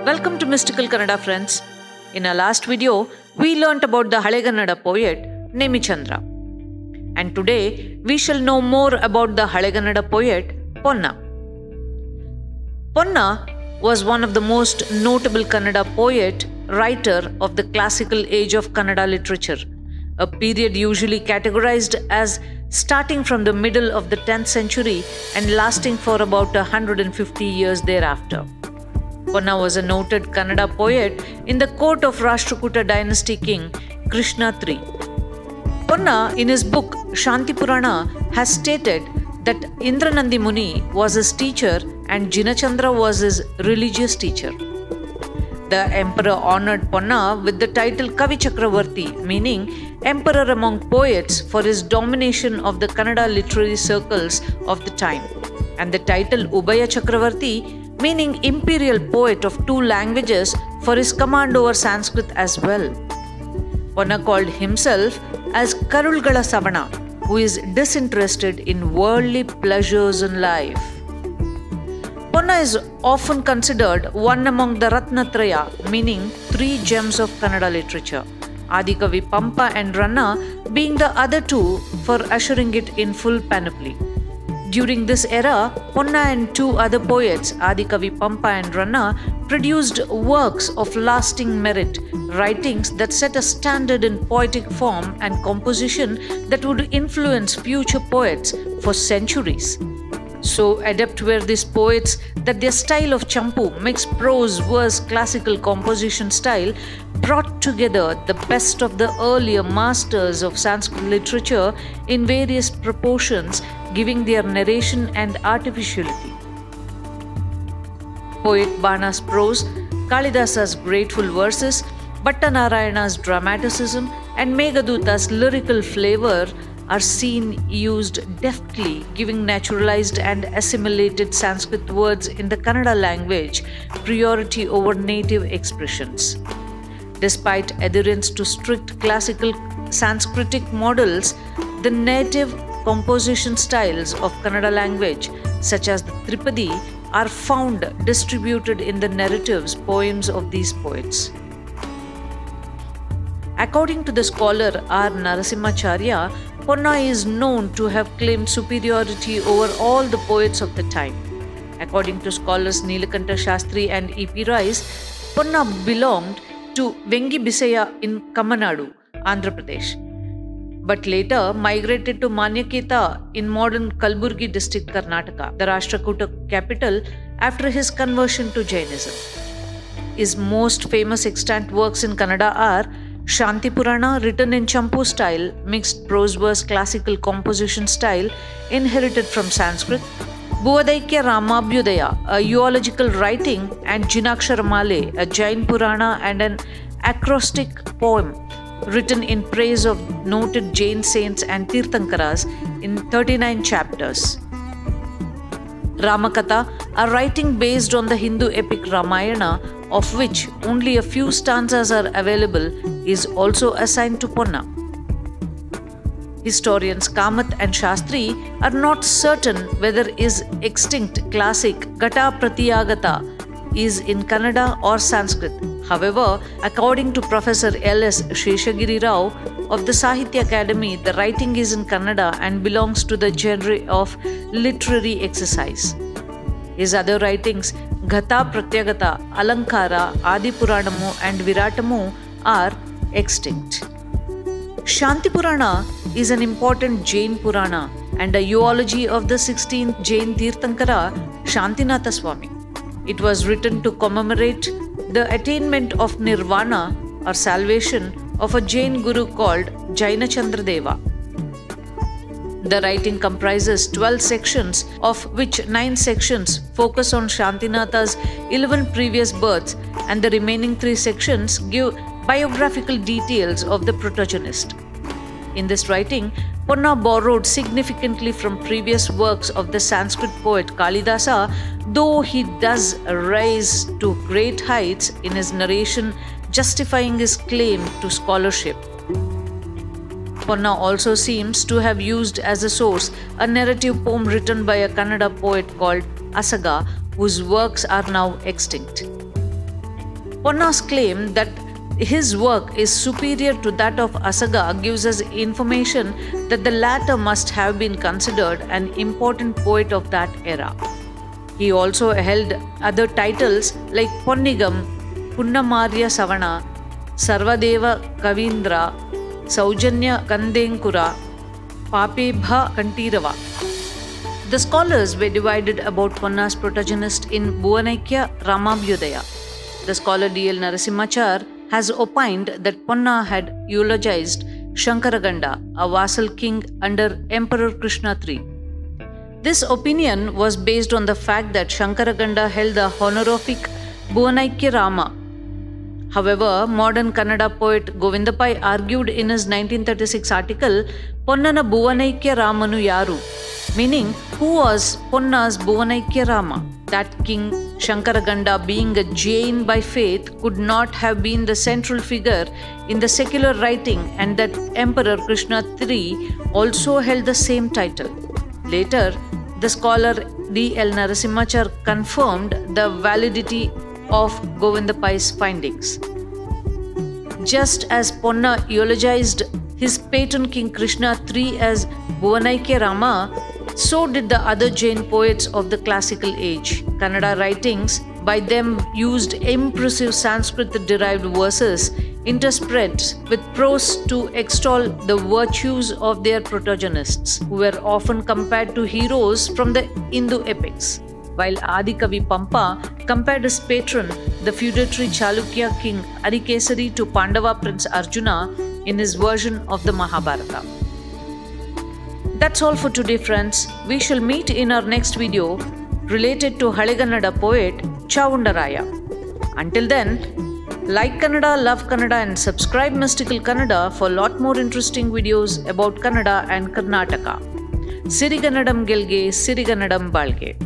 Welcome to Mystical Kannada, friends. In our last video, we learnt about the Halegannada poet Jinachandra. And today, we shall know more about the Halegannada poet Ponna. Ponna was one of the most notable Kannada poet, writer of the classical age of Kannada literature, a period usually categorized as starting from the middle of the 10th century and lasting for about 150 years thereafter. Ponna was a noted Kannada poet in the court of Rashtrakuta dynasty king Krishna III. Ponna, in his book Shanthipurana, has stated that Indra Nandi Muni was his teacher and Jinachandra was his religious teacher. The emperor honored Ponna with the title Kavichakravarthi, meaning emperor among poets, for his domination of the Kannada literary circles of the time, and the title Kavichakravarthi, meaning imperial poet of two languages, for his command over Sanskrit as well. Ponna called himself as Karulgala Savana, who is disinterested in worldly pleasures in life. Ponna is often considered one among the Ratnatraya, meaning three gems of Kannada literature, Adikavi Pampa and Ranna being the other two for ushering it in full panoply. During this era, Ponna and two other poets, Adikavi Pampa and Ranna, produced works of lasting merit, writings that set a standard in poetic form and composition that would influence future poets for centuries. So adept were these poets that their style of champu, mixed prose, verse, classical composition style, brought together the best of the earlier masters of Sanskrit literature in various proportions, giving their narration and artificiality. Poet Bana's prose, Kalidasa's grateful verses, Bhattanarayana's dramaticism, and Meghduta's lyrical flavor are seen used deftly, giving naturalized and assimilated Sanskrit words in the Kannada language priority over native expressions. Despite adherence to strict classical Sanskritic models, the native composition styles of Kannada language, such as the Tripadi, are found distributed in the narratives, poems of these poets. According to the scholar R. Narasimhacharya, Ponna is known to have claimed superiority over all the poets of the time. According to scholars Nilakanta Shastri and E.P. Rice, Ponna belonged to Vengi Bisaya in Kamanadu, Andhra Pradesh, but later migrated to Manyaketa in modern Kalburgi district, Karnataka, the Rashtrakuta capital, after his conversion to Jainism. His most famous extant works in Kannada are Shanthipurana, written in champu style, mixed prose verse classical composition style inherited from Sanskrit, Bhuvadaikya Ramabhyudaya, a eulogical writing, and Jinachandra, a Jain Purana and an acrostic poem written in praise of noted Jain saints and Tirthankaras in 39 chapters. Ramakatha, a writing based on the Hindu epic Ramayana, of which only a few stanzas are available, is also assigned to Ponna. Historians Kamath and Shastri are not certain whether his extinct classic Gata Pratyagata is in Kannada or Sanskrit. However, according to Professor L.S. Sheshagiri Rao of the Sahitya Academy, the writing is in Kannada and belongs to the genre of literary exercise. His other writings, Gata Pratyagata, Alankara, Adipuranamu and Viratamu, are extinct. Shanthipurana is an important Jain Purana and a eulogy of the 16th Jain Tirthankara, Shantinatha Swami. It was written to commemorate the attainment of nirvana or salvation of a Jain guru called Jinachandra Deva. The writing comprises 12 sections, of which 9 sections focus on Shantinatha's 11 previous births, and the remaining 3 sections give biographical details of the protagonist. In this writing, Ponna borrowed significantly from previous works of the Sanskrit poet Kalidasa, though he does rise to great heights in his narration, justifying his claim to scholarship. Ponna also seems to have used as a source a narrative poem written by a Kannada poet called Asaga, whose works are now extinct. Ponna's claim that his work is superior to that of Asaga gives us information that the latter must have been considered an important poet of that era. He also held other titles like Ponnigam, Punnamarya Savana, Sarvadeva Kavindra, Saujanya Kandenkura, Papebha Kantirava. The scholars were divided about Ponna's protagonist in Bhuvanaikkya Ramabhyudaya. The scholar D.L. Narasimhachar has opined that Ponna had eulogized Shankaraganda, a vassal king under Emperor Krishna III. This opinion was based on the fact that Shankaraganda held the honorific Bhuvanaikkya Rama. However, modern Kannada poet Govindapai argued in his 1936 article, Ponnana Bhuvanaikkya Ramanu Yaru, meaning who was Ponna's Bhuvanaikkya Rama? That king Shankaraganda, being a Jain by faith, could not have been the central figure in the secular writing, and that Emperor Krishna III also held the same title. Later, the scholar D.L. Narasimhachar confirmed the validity of Govindapai's findings. Just as Ponna eulogized his patron king Krishna III as Bhuvanaikkya Rama, so did the other Jain poets of the classical age. Kannada writings by them used impressive Sanskrit-derived verses interspersed with prose to extol the virtues of their protagonists, who were often compared to heroes from the Hindu epics. While Adikavi Pampa compared his patron, the feudatory Chalukya king Arikesari, to Pandava prince Arjuna in his version of the Mahabharata. That's all for today, friends. We shall meet in our next video related to Halegannada poet Chavundaraya. Until then, like Kannada, love Kannada, and subscribe Mystical Kannada for a lot more interesting videos about Kannada and Karnataka. Sirigannadam Gelge, Sirigannadam Balge.